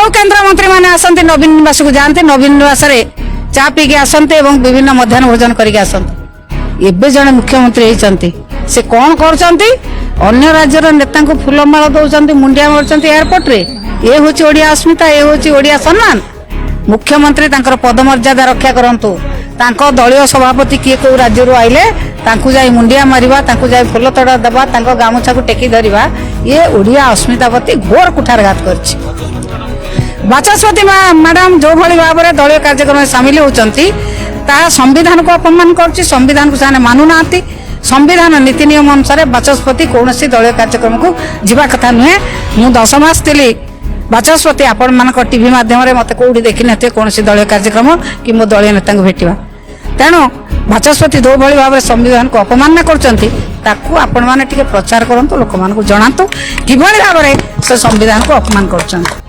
जो केन्द्रमंत्री मैंने आसती नवीन निवास को जाते नवीन निवास चा पीके आसते मध्याह्न भोजन करके आसते एवं जड़े मुख्यमंत्री होती से कौन कर राज्यर नेता को फूलमाल दौरान मुंडिया मार्च एयरपोर्ट रे ये हूँ ओडिया अस्मिता ये हूँ ओडिया सम्मान मुख्यमंत्री पदमर्यादा रक्षा करंतु दलीय सभापति किए कौ राज्य आइले जाई मुंडिया मारिबा जाई फूल तड़ा देवा गामुछा को टेकी धरिबा ये ओडिया अस्मिता प्रति घोर कुठारघात करछि। बाचस्पति मैडम जो भली भाव में दलीय कार्यक्रम सामिल होती संविधान को अपमान कर संविधान को से मानुना संविधान नीति नियम अनुसार बाचस्पति कौन दलीय कार्यक्रम को जीवा कथा नुहे मु 10 मास थी बाचस्पति आपण मान टीवी माध्यम मत कौटी देखी ना कौन दलीय कार्यक्रम कि मो दलीय नेता को भेटा तेणु बाचस्पति जो भली भाव में संविधान को अपमान कर प्रचार करूँ लोक मान जनातु कि भाव में से संविधान को अपमान कर।